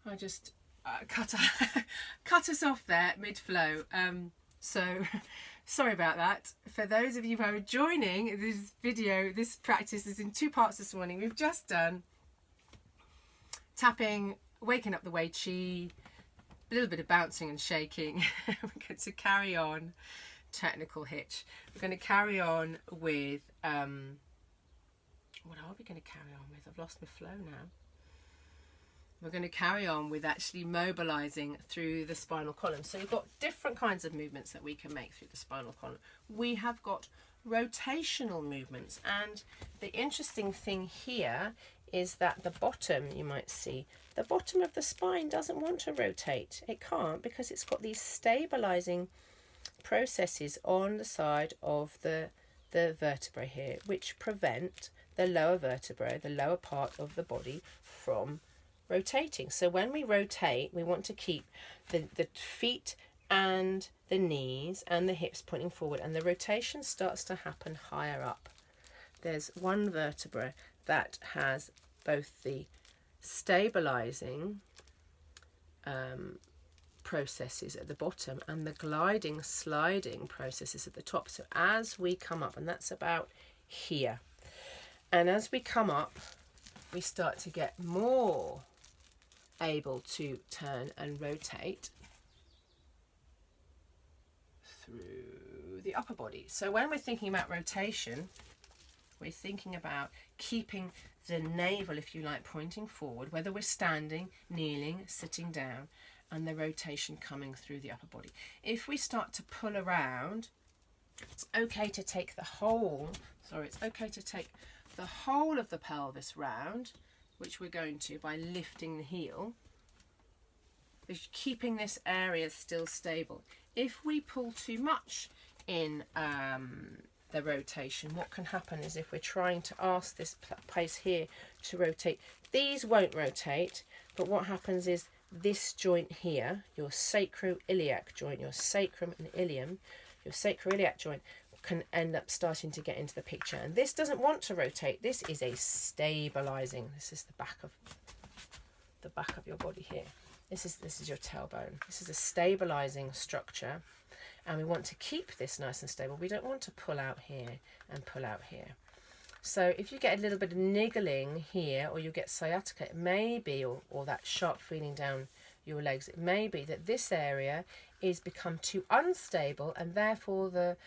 I just cut us off there mid-flow. So sorry about that. For those of you who are joining this video, this practice is in 2 parts this morning. We've just done tapping, waking up the Wei Qi, a little bit of bouncing and shaking. We're going to carry on, technical hitch. We're going to carry on with, what are we going to carry on with? I've lost my flow now. We're going to carry on with actually mobilizing through the spinal column. So we've got different kinds of movements that we can make through the spinal column. We have got rotational movements, and the interesting thing here is that the bottom, you might see, the bottom of the spine doesn't want to rotate. It can't, because it's got these stabilizing processes on the side of the vertebrae here, which prevent the lower vertebrae, the lower part of the body, from rotating. So when we rotate, we want to keep the feet and the knees and the hips pointing forward, and the rotation starts to happen higher up. There's one vertebra that has both the stabilizing processes at the bottom and the gliding, sliding processes at the top. So as we come up, and that's about here, and as we come up, we start to get more able to turn and rotate through the upper body. So when we're thinking about rotation, we're thinking about keeping the navel, if you like, pointing forward, whether we're standing, kneeling, sitting down, and the rotation coming through the upper body. If we start to pull around, it's okay to take the whole, it's okay to take the whole of the pelvis round, which we're going to by lifting the heel, keeping this area still stable. If we pull too much in the rotation, what can happen is, if we're trying to ask this place here to rotate, these won't rotate, but what happens is this joint here, your sacroiliac joint, your sacrum and ilium, your sacroiliac joint, can end up starting to get into the picture, and this doesn't want to rotate. This is a stabilizing. This is the back of your body here. This is your tailbone. This is a stabilizing structure, and we want to keep this nice and stable. We don't want to pull out here and pull out here. So if you get a little bit of niggling here, or you get sciatica, it may be, or that sharp feeling down your legs, it may be that this area is become too unstable, and therefore the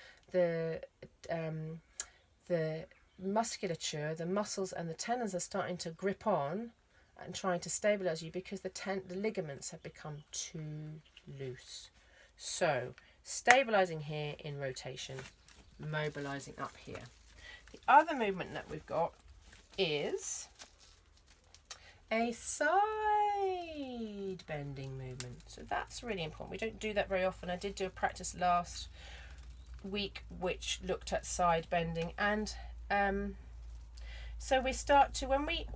musculature, the muscles and the tendons are starting to grip on and trying to stabilize you, because the ligaments have become too loose. So stabilizing here in rotation, mobilizing up here. The other movement that we've got is a side bending movement. So that's really important. We don't do that very often. I did do a practice last week which looked at side bending, and so we start to, when we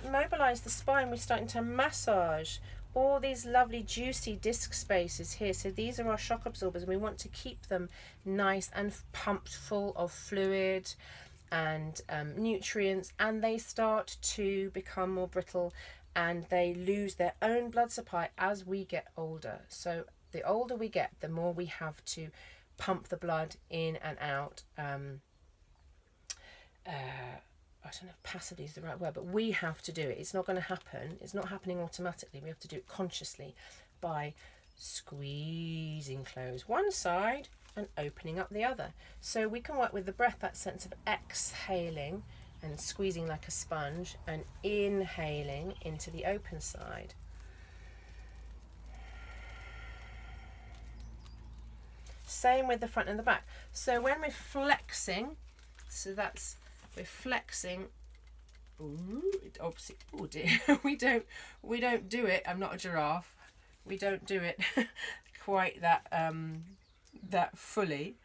mobilize the spine, we're starting to massage all these lovely juicy disc spaces here. So these are our shock absorbers, and we want to keep them nice and pumped full of fluid and nutrients, and they start to become more brittle, and they lose their own blood supply as we get older. So the older we get, the more we have to pump the blood in and out. I don't know if passively is the right word, but we have to do it. It's not going to happen. It's not happening automatically. We have to do it consciously by squeezing close one side and opening up the other. So we can work with the breath, that sense of exhaling and squeezing like a sponge, and inhaling into the open side. Same with the front and the back. So when we're flexing, we're flexing. Ooh, obviously, oh dear, we don't do it. I'm not a giraffe. We don't do it quite that fully,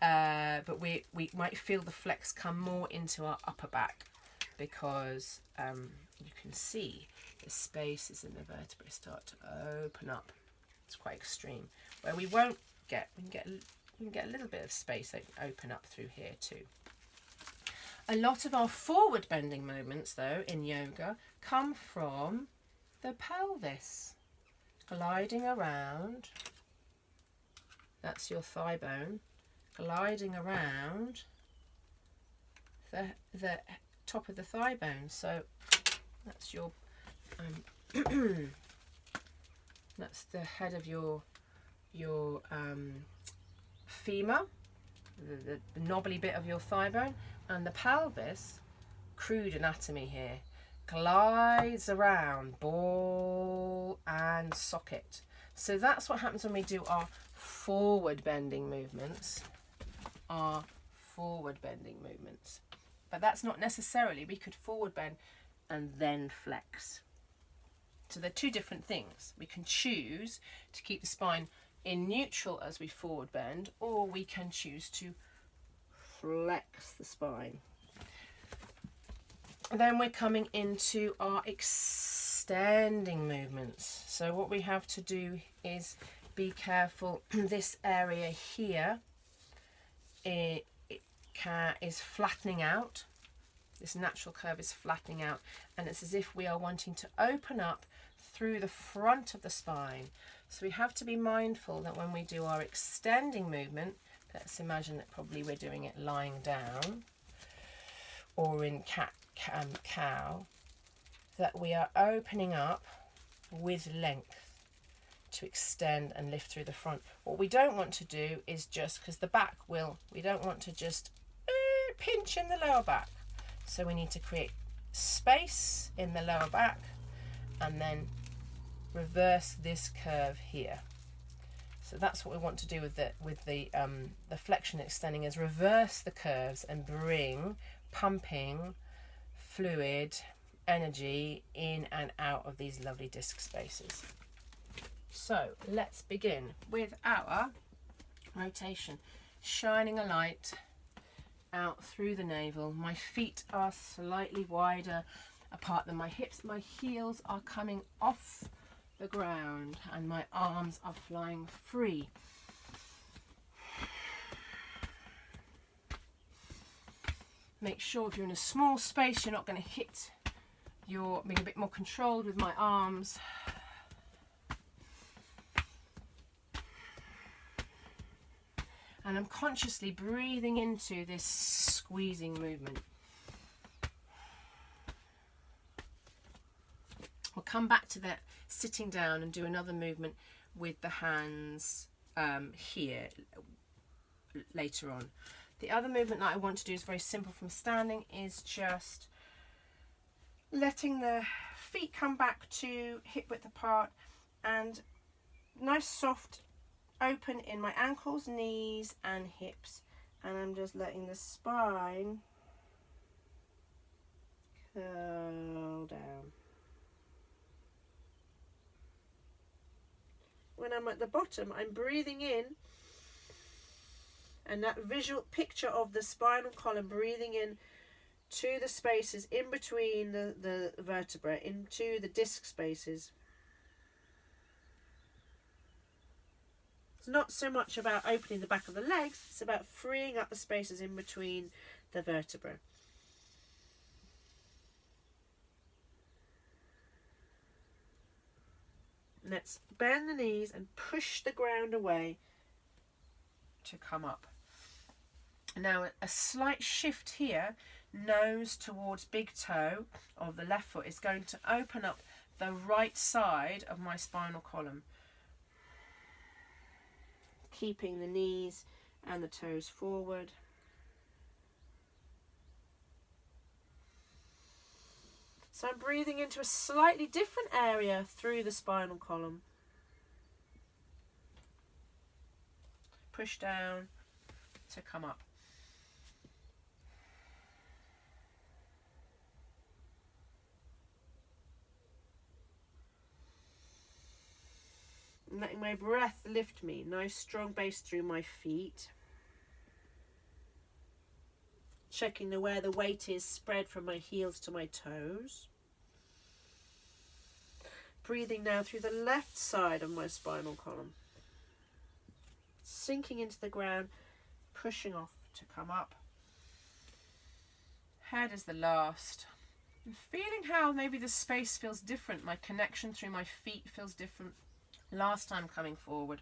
but we might feel the flex come more into our upper back, because you can see the spaces in the vertebrae start to open up. It's quite extreme. Where we can get a little bit of space open up through here too. A lot of our forward bending movements, though, in yoga come from the pelvis, gliding around. That's your thigh bone, gliding around the top of the thigh bone. So that's your that's the head of your femur, the knobbly bit of your thigh bone, and the pelvis, crude anatomy here, glides around ball and socket. So that's what happens when we do our forward bending movements, but that's not necessarily, we could forward bend and then flex. So they're two different things. We can choose to keep the spine in neutral as we forward bend, or we can choose to flex the spine. And then we're coming into our extending movements. So what we have to do is be careful. This area here is flattening out. This natural curve is flattening out, and it's as if we are wanting to open up through the front of the spine. So we have to be mindful that when we do our extending movement, let's imagine that probably we're doing it lying down or in cow, that we are opening up with length to extend and lift through the front. What we don't want to do is just, because the back we don't want to just pinch in the lower back. So we need to create space in the lower back and then reverse this curve here. So that's what we want to do with the flexion extending, is reverse the curves and bring pumping fluid energy in and out of these lovely disc spaces. So let's begin with our rotation, shining a light out through the navel. My feet are slightly wider apart than my hips. My heels are coming off the ground and my arms are flying free. Make sure if you're in a small space, you're not going to hit. You're being a bit more controlled with my arms. And I'm consciously breathing into this squeezing movement. We'll come back to that sitting down and do another movement with the hands here later on. The other movement that I want to do is very simple from standing, is just letting the feet come back to hip width apart and nice soft open in my ankles, knees and hips, and I'm just letting the spine curl down. When I'm at the bottom, I'm breathing in, and that visual picture of the spinal column breathing in to the spaces in between the vertebrae, into the disc spaces. It's not so much about opening the back of the legs, it's about freeing up the spaces in between the vertebrae. Let's bend the knees and push the ground away to come up. Now a slight shift here, nose towards big toe of the left foot, is going to open up the right side of my spinal column, keeping the knees and the toes forward. So I'm breathing into a slightly different area through the spinal column. Push down to come up. And letting my breath lift me. Nice strong base through my feet. Checking where the weight is spread from my heels to my toes. Breathing now through the left side of my spinal column. Sinking into the ground, pushing off to come up. Head is the last. Feeling how maybe the space feels different. My connection through my feet feels different last time coming forward.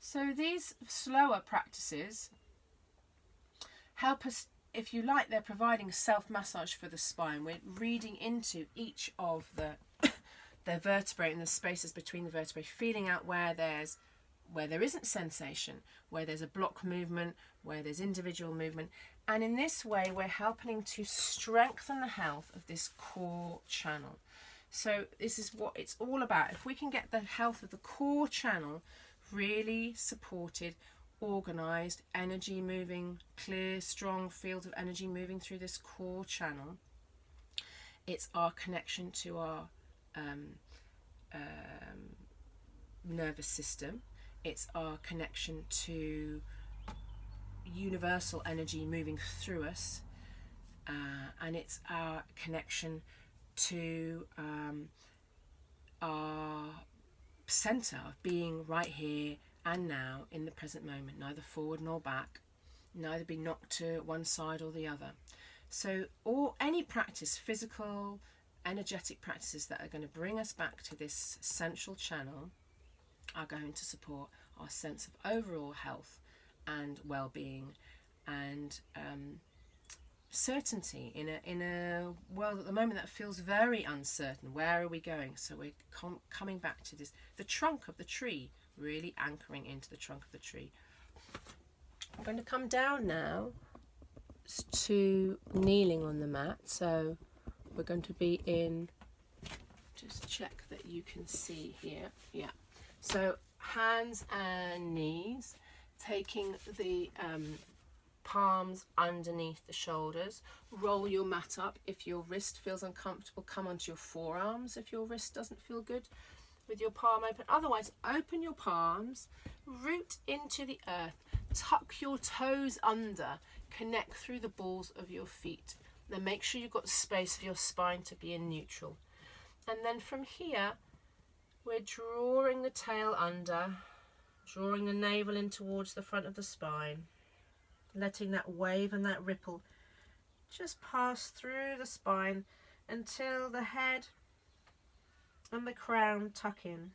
So these slower practices help us, if you like, they're providing self-massage for the spine. We're reading into each of the vertebrae and the spaces between the vertebrae, feeling out where there isn't sensation, where there's a block movement, where there's individual movement. And in this way, we're helping to strengthen the health of this core channel. So this is what it's all about. If we can get the health of the core channel really supported, organized, energy moving, clear, strong field of energy moving through this core channel, it's our connection to our nervous system. It's our connection to universal energy moving through us, and it's our connection to our center of being right here and now in the present moment, neither forward nor back, neither be knocked to one side or the other. So any practice, physical, energetic practices that are going to bring us back to this central channel are going to support our sense of overall health and well-being and certainty in a world at the moment that feels very uncertain. Where are we going? So we're coming back to this, the trunk of the tree, really anchoring into the trunk of the tree. I'm going to come down now to kneeling on the mat. So we're going to be in, just check that you can see here. Yeah. So hands and knees, taking the palms underneath the shoulders. Roll your mat up. If your wrist feels uncomfortable, come onto your forearms if your wrist doesn't feel good with your palm open. Otherwise, open your palms, root into the earth, tuck your toes under, connect through the balls of your feet. Then make sure you've got space for your spine to be in neutral. And then from here, we're drawing the tail under, drawing the navel in towards the front of the spine, letting that wave and that ripple just pass through the spine until the head and the crown tuck in.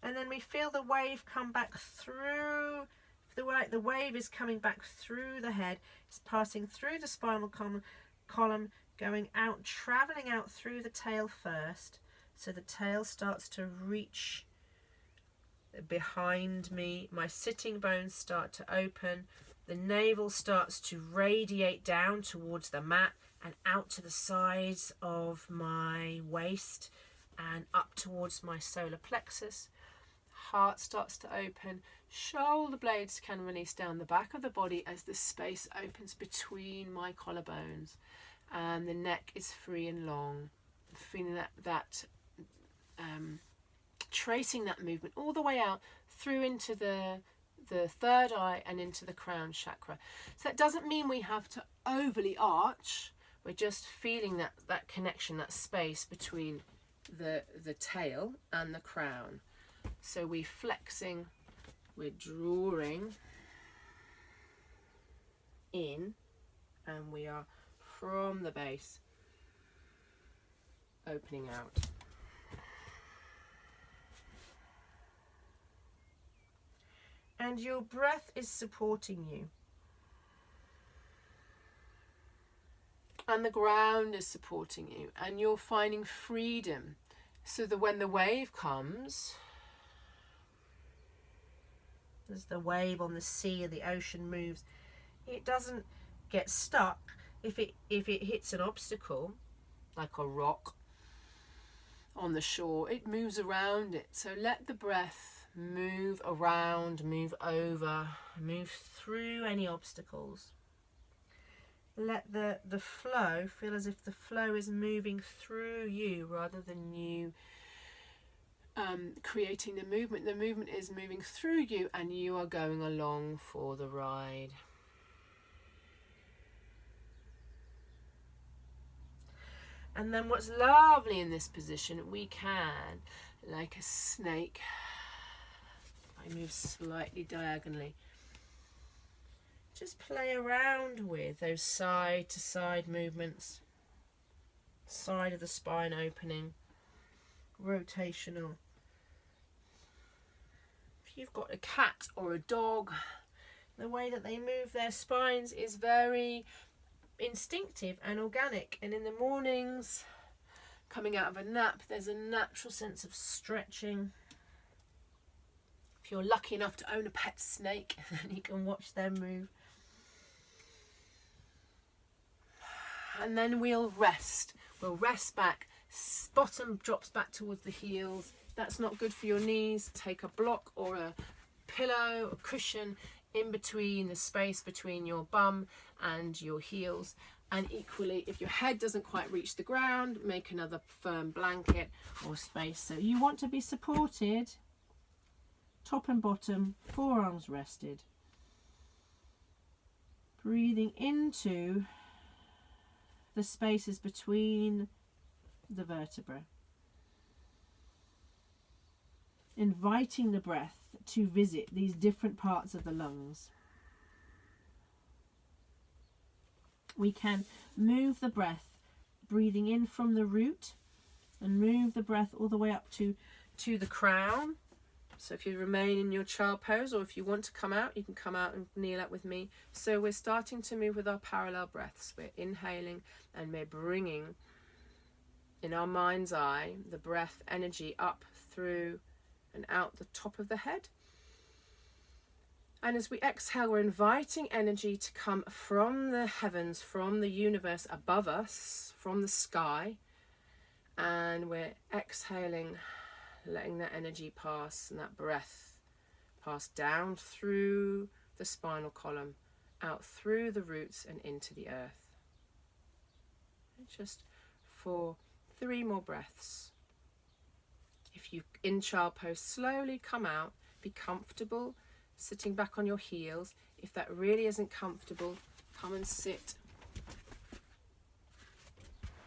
And then we feel the wave come back through, the wave is coming back through the head, it's passing through the spinal column, going out, travelling out through the tail first. So the tail starts to reach behind me, my sitting bones start to open, the navel starts to radiate down towards the mat and out to the sides of my waist and up towards my solar plexus. Heart starts to open, shoulder blades can release down the back of the body as the space opens between my collarbones, and the neck is free and long, feeling that tracing that movement all the way out through into the third eye and into the crown chakra. So that doesn't mean we have to overly arch. We're just feeling that connection, that space between the tail and the crown. So we're flexing, we're drawing in, and we are from the base opening out. And your breath is supporting you. And the ground is supporting you. And you're finding freedom. So that when the wave comes, as the wave on the sea or the ocean moves, it doesn't get stuck. If it hits an obstacle, like a rock on the shore, it moves around it. So let the breath move around, move over, move through any obstacles. Let the flow feel as if the flow is moving through you rather than you creating the movement. The movement is moving through you and you are going along for the ride. And then what's lovely in this position, we can, like a snake, I move slightly diagonally, just play around with those side to side movements, side of the spine opening, rotational. If you've got a cat or a dog, the way that they move their spines is very instinctive and organic, and in the mornings coming out of a nap there's a natural sense of stretching. If you're lucky enough to own a pet snake, then you can watch them move. And then we'll rest back, bottom drops back towards the heels. If that's not good for your knees, take a block or a pillow, a cushion in between, the space between your bum and your heels. And equally, if your head doesn't quite reach the ground, make another firm blanket or space. So you want to be supported, top and bottom, forearms rested. Breathing into the spaces between the vertebrae. Inviting the breath to visit these different parts of the lungs. We can move the breath, breathing in from the root, and move the breath all the way up to the crown. So if you remain in your child pose, or if you want to come out, you can come out and kneel up with me. So we're starting to move with our parallel breaths. We're inhaling and we're bringing, in our mind's eye, the breath energy up through and out the top of the head. And as we exhale, we're inviting energy to come from the heavens, from the universe above us, from the sky. And we're exhaling, letting that energy pass and that breath pass down through the spinal column, out through the roots and into the earth. And just for 3 more breaths. If you in child pose, slowly come out, be comfortable, sitting back on your heels. If that really isn't comfortable, come and sit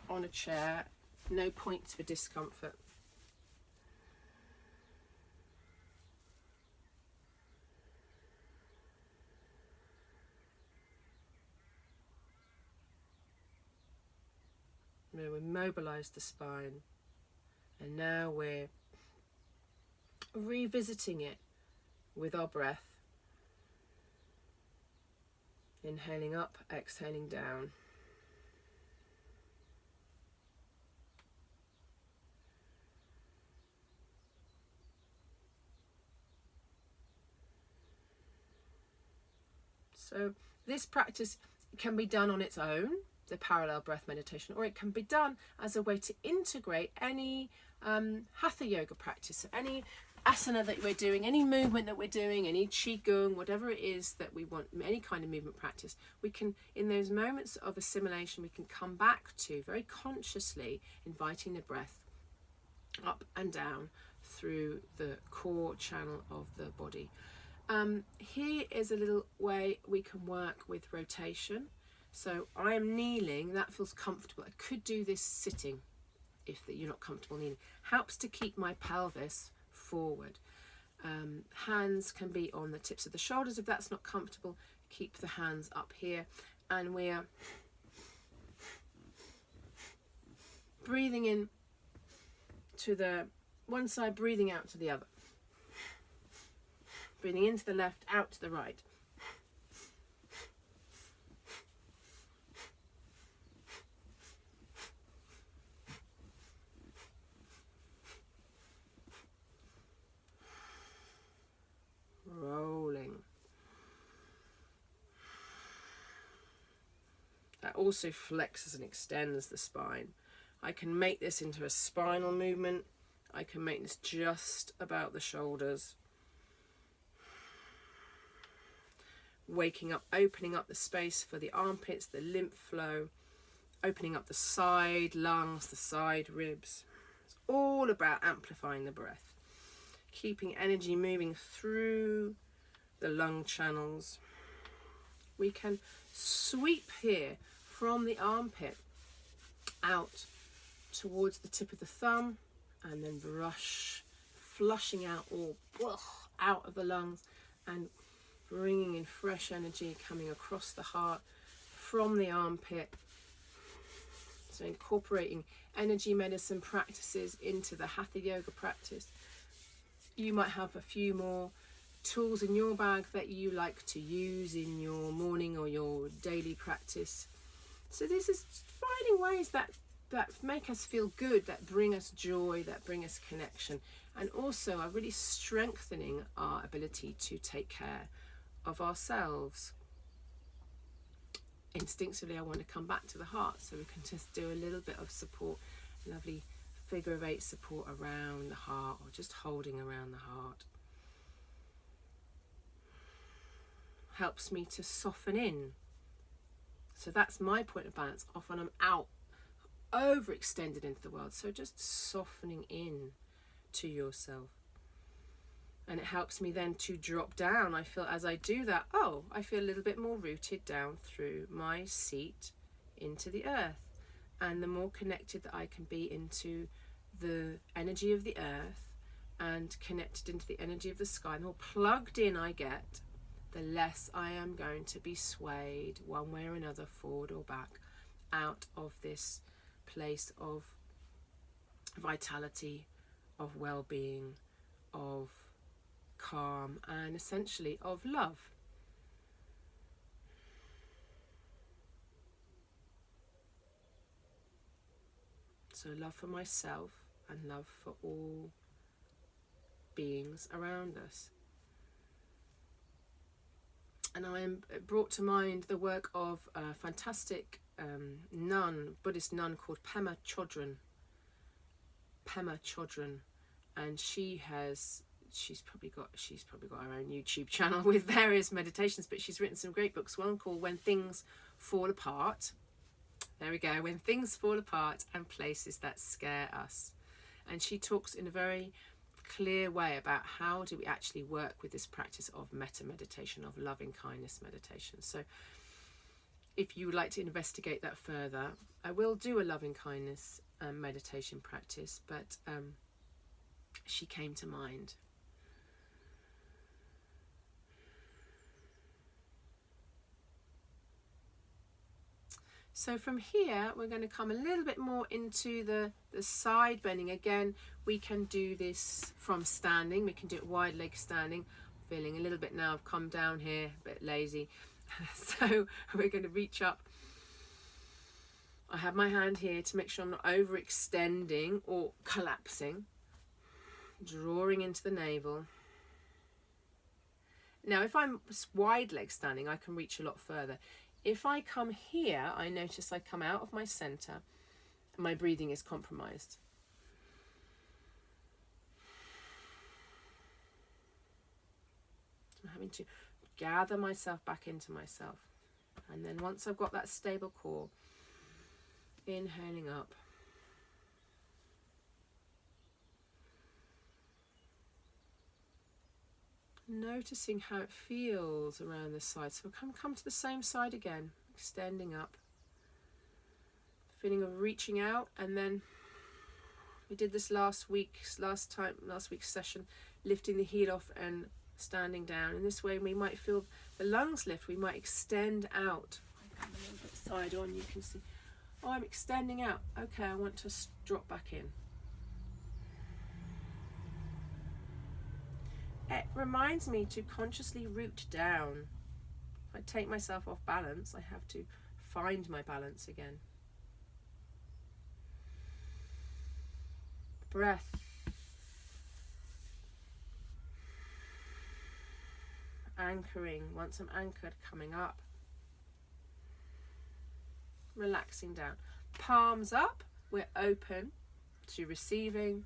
on a chair. No points for discomfort. Now we mobilize the spine, and now we're revisiting it with our breath. Inhaling up, exhaling down. So this practice can be done on its own, the parallel breath meditation, or it can be done as a way to integrate any hatha yoga practice, any asana that we're doing, any movement that we're doing, any qigong, whatever it is that we want, any kind of movement practice. We can, in those moments of assimilation, we can come back to very consciously inviting the breath up and down through the core channel of the body. Here is a little way we can work with rotation. So I am kneeling, that feels comfortable. I could do this sitting if you're not comfortable kneeling. Helps to keep my pelvis forward. Hands can be on the tips of the shoulders if that's not comfortable. Keep the hands up here, and we're breathing in to the one side, breathing out to the other. Breathing into the left, out to the right. Rolling. That also flexes and extends the spine. I can make this into a spinal movement. I can make this just about the shoulders. Waking up, opening up the space for the armpits, the lymph flow, opening up the side lungs, the side ribs. It's all about amplifying the breath, keeping energy moving through the lung channels. We can sweep here from the armpit out towards the tip of the thumb, and then brush, flushing out all out of the lungs and bringing in fresh energy coming across the heart from the armpit. So incorporating energy medicine practices into the Hatha Yoga practice. You might have a few more tools in your bag that you like to use in your morning or your daily practice. So this is finding ways that make us feel good, that bring us joy, that bring us connection, and also are really strengthening our ability to take care of ourselves. Instinctively, I want to come back to the heart, so we can just do a little bit of support, lovely figure of 8 support around the heart, or just holding around the heart. Helps me to soften in. So that's my point of balance. Often I'm out, overextended into the world, so just softening in to yourself. And it helps me then to drop down. I feel as I do that, I feel a little bit more rooted down through my seat into the earth. And the more connected that I can be into the energy of the earth and connected into the energy of the sky, the more plugged in I get, the less I am going to be swayed one way or another, forward or back, out of this place of vitality, of well-being, of calm, and essentially of love. So love for myself and love for all beings around us. And I am brought to mind the work of a fantastic Buddhist nun called Pema Chodron. Pema Chodron, and she's probably got her own YouTube channel with various meditations, but she's written some great books. One called When Things Fall Apart. There we go. When Things Fall Apart and Places That Scare Us. And she talks in a very clear way about how do we actually work with this practice of metta meditation, of loving kindness meditation. So if you would like to investigate that further, I will do a loving kindness meditation practice, but she came to mind. So from here, we're going to come a little bit more into the side bending. Again, we can do this from standing. We can do it wide leg standing. Feeling a little bit now, I've come down here, a bit lazy. So we're going to reach up. I have my hand here to make sure I'm not overextending or collapsing. Drawing into the navel. Now, if I'm wide leg standing, I can reach a lot further. If I come here, I notice I come out of my center and my breathing is compromised. I'm having to gather myself back into myself. And then once I've got that stable core, inhaling up. Noticing how it feels around the side. So we'll come to the same side again, extending up. Feeling of reaching out, and then we did this last week's session, lifting the heel off and standing down. In this way we might feel the lungs lift, we might extend out. I come a little bit side on, you can see. I'm extending out. Okay, I want to drop back in. It reminds me to consciously root down. If I take myself off balance, I have to find my balance again. Breath. Anchoring. Once I'm anchored, coming up. Relaxing down. Palms up. We're open to receiving.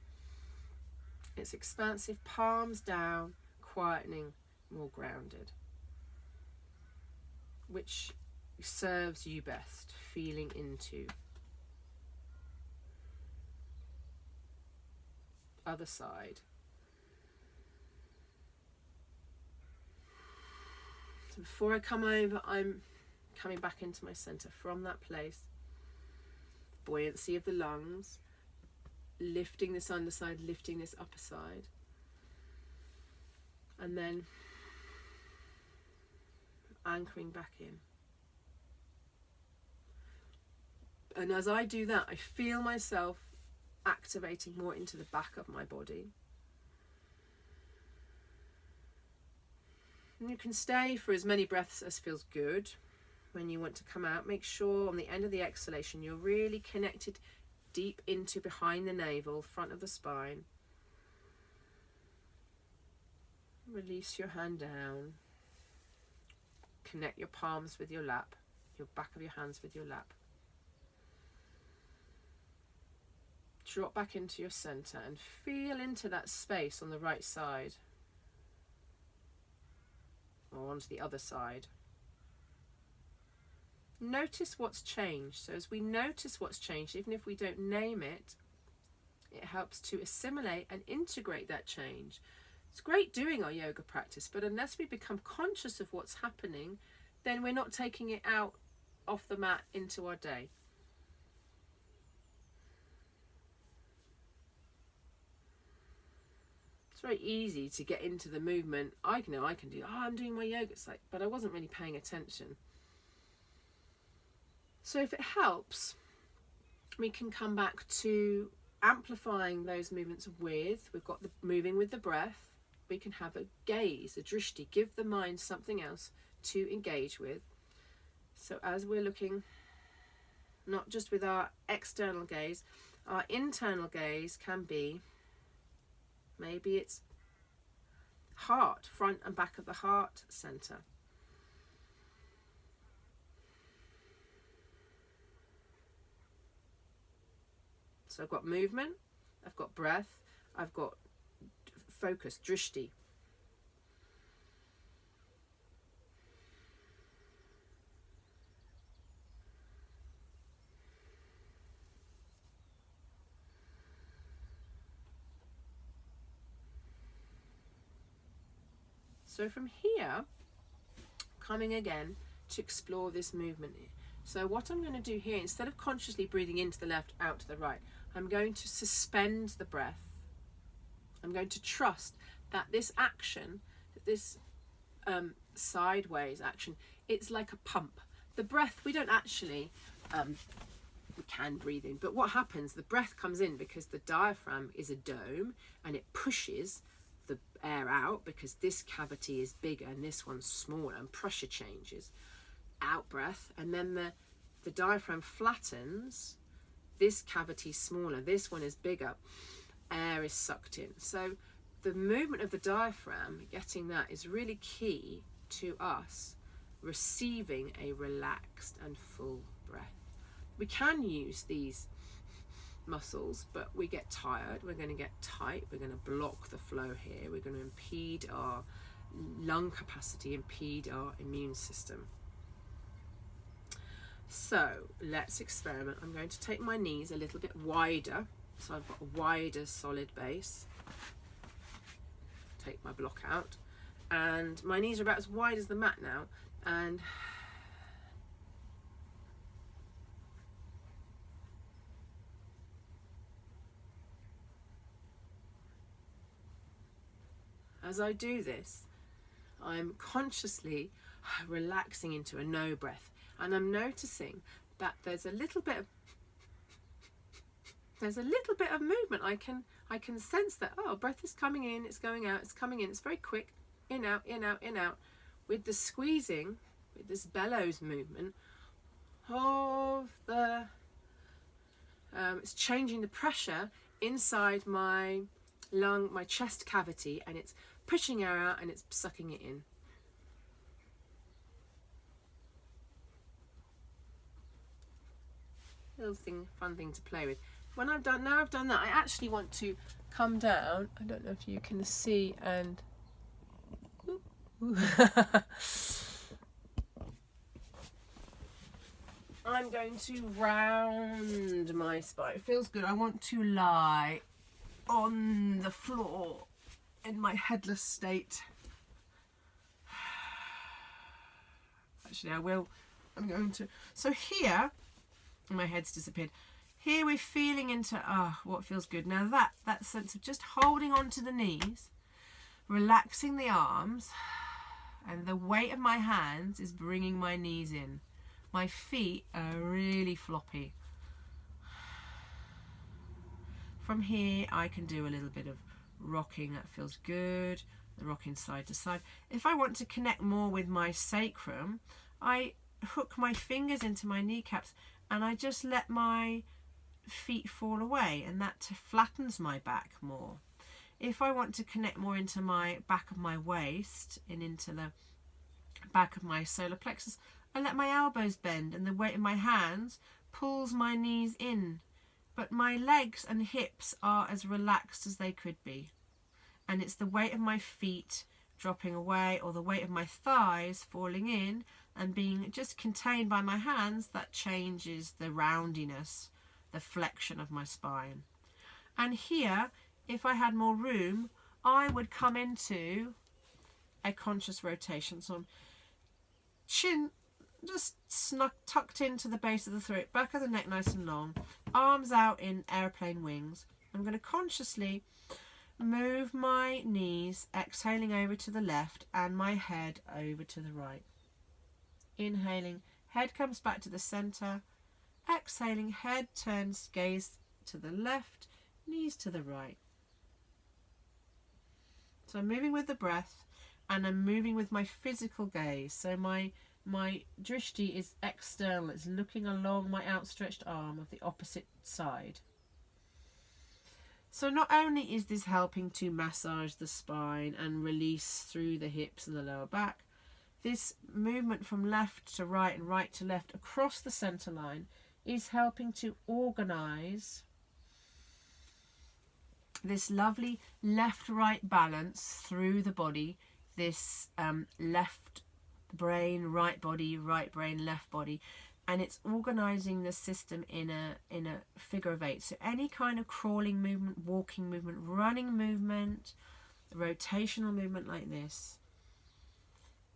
It's expansive, palms down, quietening, more grounded. Which serves you best, feeling into. Other side. So before I come over, I'm coming back into my center from that place. Buoyancy of the lungs, lifting this underside, lifting this upper side. And then anchoring back in. And as I do that, I feel myself activating more into the back of my body. And you can stay for as many breaths as feels good. When you want to come out, make sure on the end of the exhalation you're really connected deep into behind the navel, front of the spine. Release your hand down. Connect your palms with your lap, your back of your hands with your lap. Drop back into your center and feel into that space on the right side or onto the other side. Notice what's changed. So as we notice what's changed, even if we don't name it, it helps to assimilate and integrate that change. It's great doing our yoga practice, but unless we become conscious of what's happening, then we're not taking it out off the mat into our day. It's very easy to get into the movement. I know I can do, I'm doing my yoga. It's like, but I wasn't really paying attention. So if it helps, we can come back to amplifying those movements we've got the moving with the breath. We can have a gaze, a drishti, give the mind something else to engage with. So as we're looking, not just with our external gaze, our internal gaze can be, maybe it's heart, front and back of the heart center. So I've got movement, I've got breath, I've got focus, drishti. So from here, coming again to explore this movement. So what I'm going to do here, instead of consciously breathing into the left, out to the right, I'm going to suspend the breath. I'm going to trust that this action, this sideways action, it's like a pump. The breath, we don't actually, we can breathe in, but what happens, the breath comes in because the diaphragm is a dome and it pushes the air out because this cavity is bigger and this one's smaller and pressure changes. Out breath, and then the diaphragm flattens, this cavity is smaller, this one is bigger, air is sucked in. So the movement of the diaphragm, getting that is really key to us receiving a relaxed and full breath. We can use these muscles, but we get tired, we're going to get tight, we're going to block the flow here, we're going to impede our lung capacity, impede our immune system. So let's experiment. I'm going to take my knees a little bit wider, so I've got a wider solid base. Take my block out, and my knees are about as wide as the mat now, and as I do this, I'm consciously relaxing into a no breath. And I'm noticing that there's a little bit of movement. I can sense that, oh, breath is coming in, it's going out, it's coming in, it's very quick, in, out, in, out, in, out. With the squeezing, with this bellows movement of the, it's changing the pressure inside my lung, my chest cavity, and it's pushing air out and it's sucking it in. Little thing, fun thing to play with. When I've done that, I actually want to come down. I don't know if you can see, and I'm going to round my spine. It feels good. I want to lie on the floor in my headless state. Actually, I will. I'm going to. So here, my head's disappeared. Here we're feeling into, what feels good. Now that sense of just holding on to the knees, relaxing the arms, and the weight of my hands is bringing my knees in. My feet are really floppy. From here I can do a little bit of rocking, that feels good, rocking side to side. If I want to connect more with my sacrum, I hook my fingers into my kneecaps and I just let my feet fall away, and that flattens my back more. If I want to connect more into my back of my waist and into the back of my solar plexus, I let my elbows bend and the weight of my hands pulls my knees in, but my legs and hips are as relaxed as they could be, and it's the weight of my feet dropping away or the weight of my thighs falling in and being just contained by my hands that changes the roundiness, the flexion of my spine. And here, if I had more room, I would come into a conscious rotation. So chin just tucked into the base of the throat, back of the neck nice and long, arms out in airplane wings. I'm going to consciously move my knees, exhaling over to the left and my head over to the right. Inhaling, head comes back to the center. Exhaling, head turns, gaze to the left, knees to the right. So I'm moving with the breath and I'm moving with my physical gaze. So my drishti is external, it's looking along my outstretched arm of the opposite side. So not only is this helping to massage the spine and release through the hips and the lower back, this movement from left to right and right to left across the center line is helping to organize this lovely left-right balance through the body, this left brain, right body, right brain, left body, and it's organizing the system in a figure of 8. So any kind of crawling movement, walking movement, running movement, rotational movement like this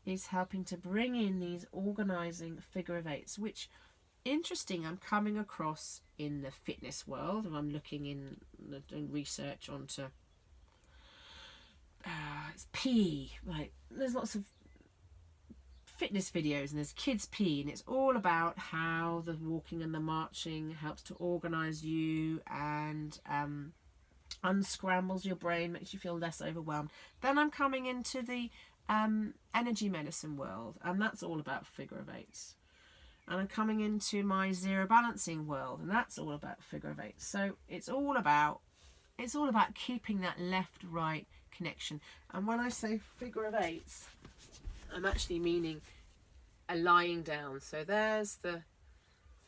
is helping to bring in these organizing figure of 8s, which, interesting, I'm coming across in the fitness world, and I'm looking in doing research onto it's P, like there's lots of fitness videos and there's kids P, and it's all about how the walking and the marching helps to organize you and unscrambles your brain, makes you feel less overwhelmed. Then I'm coming into the energy medicine world, and that's all about figure of 8s. And I'm coming into my zero balancing world, and that's all about figure of 8s. So it's all about keeping that left-right connection. And when I say figure of 8s, I'm actually meaning a lying down. So there's the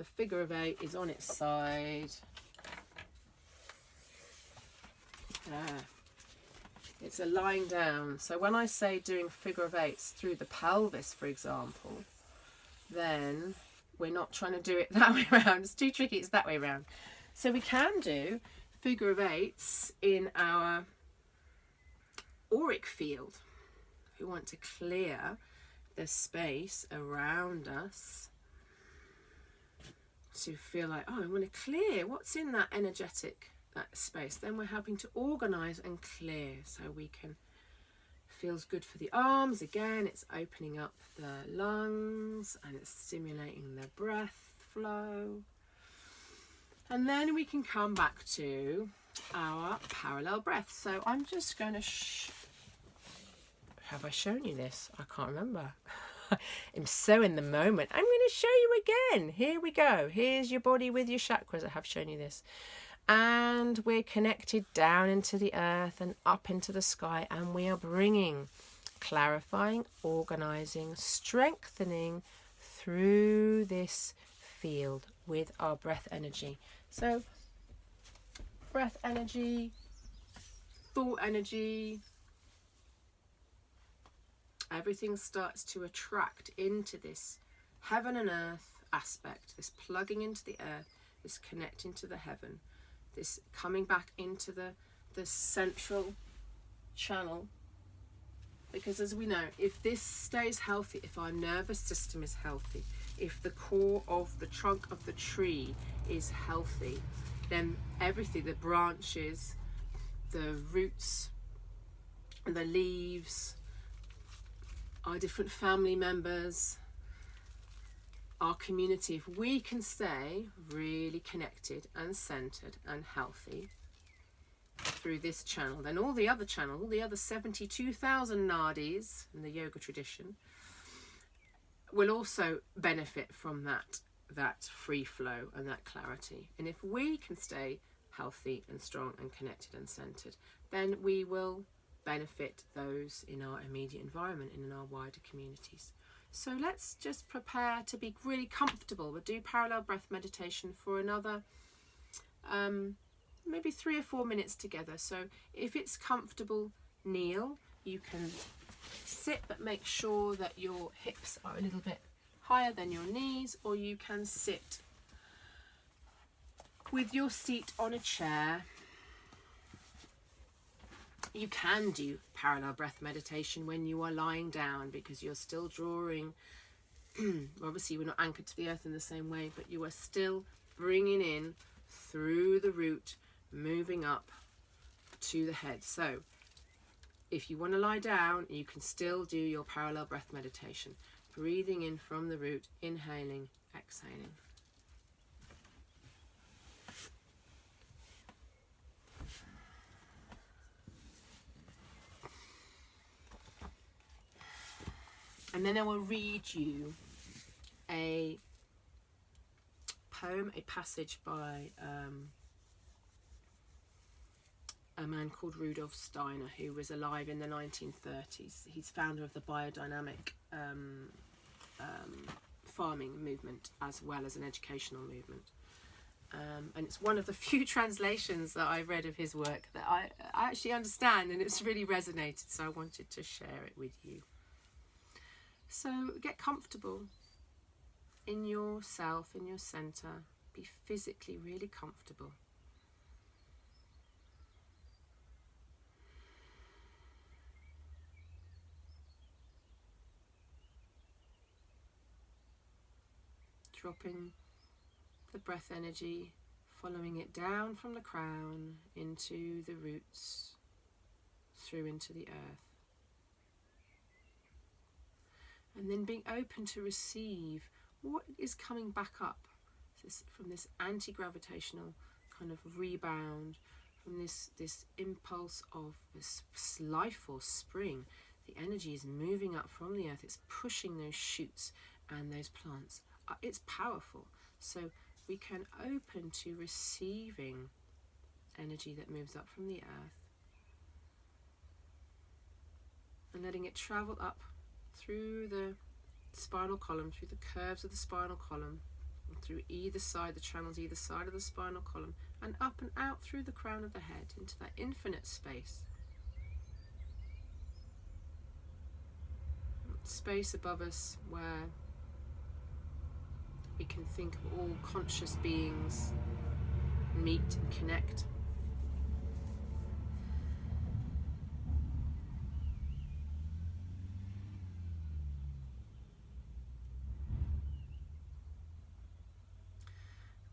figure of 8 is on its side. It's a lying down. So when I say doing figure of 8s through the pelvis, for example, then we're not trying to do it that way around. It's too tricky, it's that way around. So we can do figure of 8s in our auric field. We want to clear the space around us to feel like, I want to clear what's in that energetic, that space. Then we're helping to organize and clear, so we can, feels good for the arms. Again, it's opening up the lungs and it's stimulating the breath flow. And then we can come back to our parallel breath. So I'm just going to have I shown you this? I can't remember. I'm so in the moment. I'm going to show you again. Here we go. Here's your body with your chakras. I have shown you this. And we're connected down into the earth and up into the sky. And we are bringing, clarifying, organizing, strengthening through this field with our breath energy. So breath energy, thought energy, everything starts to attract into this heaven and earth aspect, this plugging into the earth, this connecting to the heaven, this coming back into the central channel. Because as we know, if this stays healthy, if our nervous system is healthy, if the core of the trunk of the tree is healthy, then everything, the branches, the roots, the leaves, our different family members, our community, if we can stay really connected and centered and healthy through this channel, then all the other channels, all the other 72,000 nadis in the yoga tradition, will also benefit from that free flow and that clarity. And if we can stay healthy and strong and connected and centered, then we will benefit those in our immediate environment and in our wider communities. So let's just prepare to be really comfortable. We'll do parallel breath meditation for another maybe 3 or 4 minutes together. So if it's comfortable, kneel. You can sit, but make sure that your hips are a little bit higher than your knees, or you can sit with your seat on a chair. You can do parallel breath meditation when you are lying down, because you're still drawing. Obviously, we're not anchored to the earth in the same way, but you are still bringing in through the root, moving up to the head. So if you want to lie down, you can still do your parallel breath meditation. Breathing in from the root, inhaling, exhaling. And then I will read you a poem, a passage by a man called Rudolf Steiner, who was alive in the 1930s. He's founder of the biodynamic farming movement, as well as an educational movement. And it's one of the few translations that I read of his work that I actually understand, and it's really resonated, so I wanted to share it with you. So get comfortable in yourself, in your center. Be physically really comfortable. Dropping the breath energy, following it down from the crown into the roots, through into the earth. And then being open to receive what is coming back up from this anti-gravitational kind of rebound, from this impulse of this life force, spring. The energy is moving up from the earth. It's pushing those shoots and those plants. It's powerful. So we can open to receiving energy that moves up from the earth and letting it travel up through the spinal column, through the curves of the spinal column, and through either side, the channels either side of the spinal column, and up and out through the crown of the head into that infinite space. Space above us where we can think of all conscious beings meet and connect.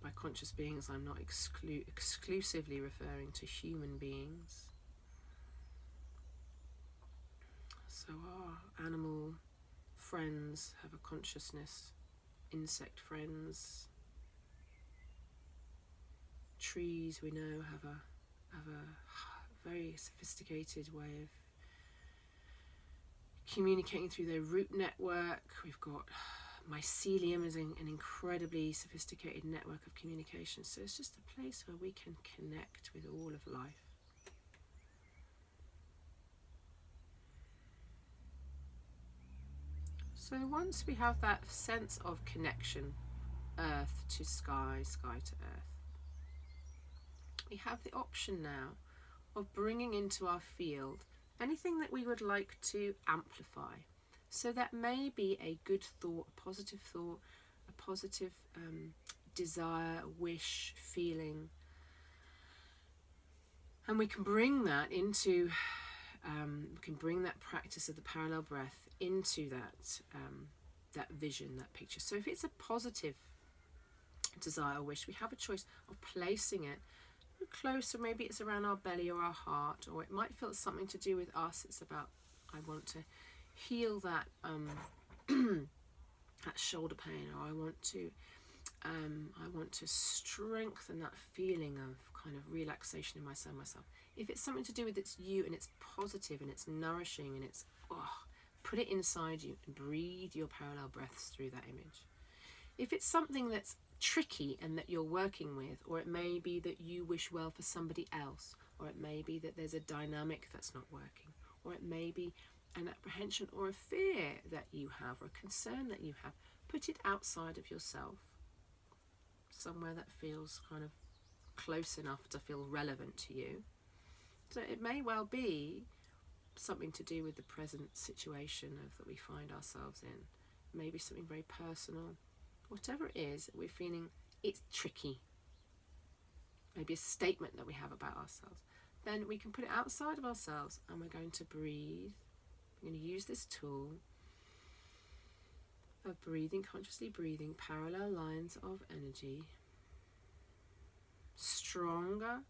By conscious beings, I'm not exclusively referring to human beings. So our animal friends have a consciousness. Insect friends, trees we know have a very sophisticated way of communicating through their root network. We've got mycelium is an incredibly sophisticated network of communication. So it's just a place where we can connect with all of life. So once we have that sense of connection, earth to sky, sky to earth, we have the option now of bringing into our field anything that we would like to amplify. So that may be a good thought, a positive desire, wish, feeling. And we can bring that into, we can bring that practice of the parallel breath into that vision, that picture. So if it's a positive desire or wish, we have a choice of placing it closer. Maybe it's around our belly or our heart, or it might feel something to do with us. It's about, I want to heal that that shoulder pain, or I want to strengthen that feeling of kind of relaxation in myself. If it's something to do with it's you and it's positive and it's nourishing and it's, put it inside you and breathe your parallel breaths through that image. If it's something that's tricky and that you're working with, or it may be that you wish well for somebody else, or it may be that there's a dynamic that's not working, or it may be an apprehension or a fear that you have, or a concern that you have, put it outside of yourself, somewhere that feels kind of close enough to feel relevant to you. So it may well be something to do with the present situation that we find ourselves in, maybe something very personal. Whatever it is that we're feeling, it's tricky. Maybe a statement that we have about ourselves. Then we can put it outside of ourselves, and we're going to breathe. We're going to use this tool of breathing, consciously breathing parallel lines of energy. Stronger,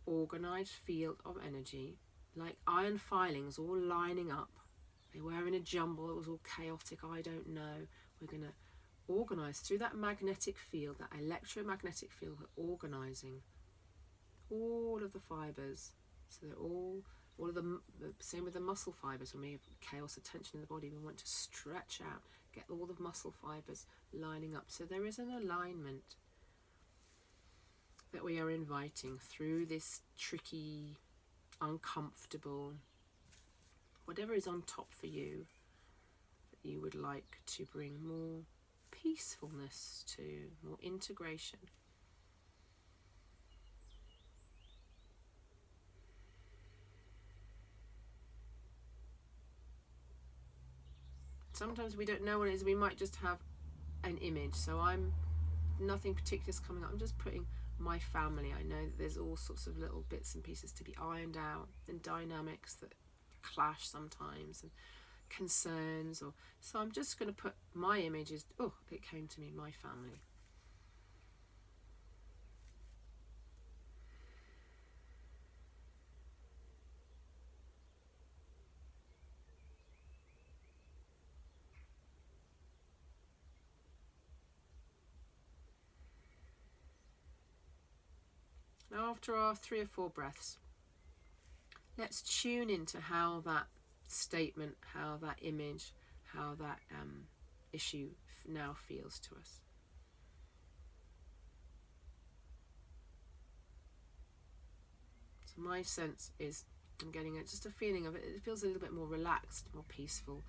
organized field of energy, like iron filings all lining up. They were in a jumble, it was all chaotic, I don't know. We're going to organize through that magnetic field, that electromagnetic field. We're organizing all of the fibers, so they're all of the same with the muscle fibers. When we have chaos or tension in the body, we want to stretch out, get all the muscle fibers lining up. So there is an alignment that we are inviting through this tricky, uncomfortable, whatever is on top for you, that you would like to bring more peacefulness to, more integration. Sometimes we don't know what it is, we might just have an image. So nothing particular is coming up, I'm just putting my family. I know that there's all sorts of little bits and pieces to be ironed out, and dynamics that clash sometimes, and concerns, so I'm just going to put my images. It came to me, my family. Now, after our 3 or 4 breaths, let's tune into how that statement, how that image, how that issue now feels to us. So my sense is I'm getting just a feeling of it. It feels a little bit more relaxed, more peaceful.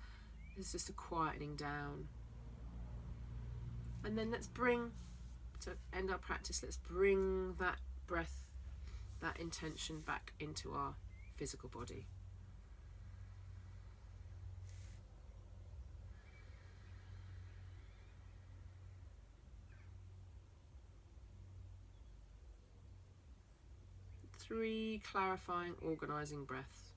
There's just a quietening down. And then let's bring, to end our practice, let's bring that breath, that intention back into our physical body. Three clarifying, organizing breaths.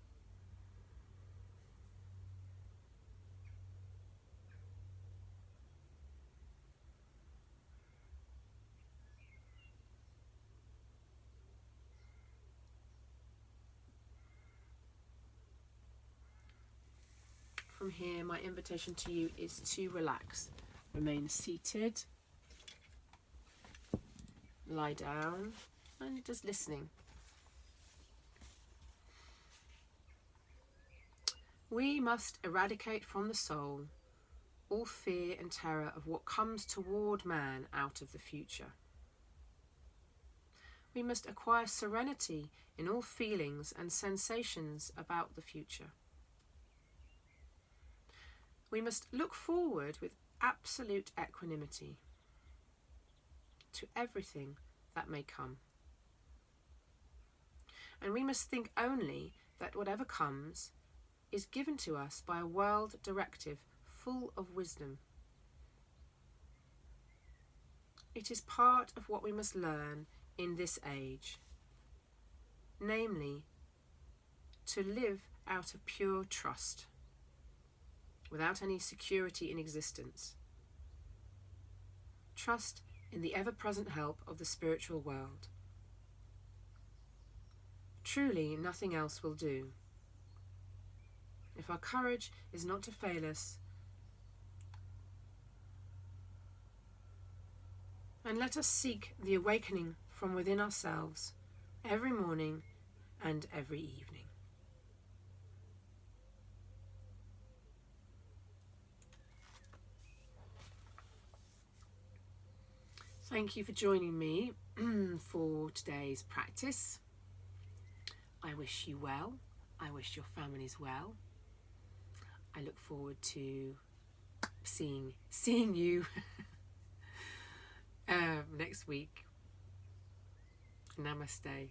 From here, my invitation to you is to relax. Remain seated, lie down, and just listening. We must eradicate from the soul all fear and terror of what comes toward man out of the future. We must acquire serenity in all feelings and sensations about the future. We must look forward with absolute equanimity to everything that may come. And we must think only that whatever comes is given to us by a world directive full of wisdom. It is part of what we must learn in this age, namely, to live out of pure trust, without any security in existence. Trust in the ever-present help of the spiritual world. Truly, nothing else will do. If our courage is not to fail us, and let us seek the awakening from within ourselves every morning and every evening. Thank you for joining me for today's practice. I wish you well. I wish your families well. I look forward to seeing you next week. Namaste.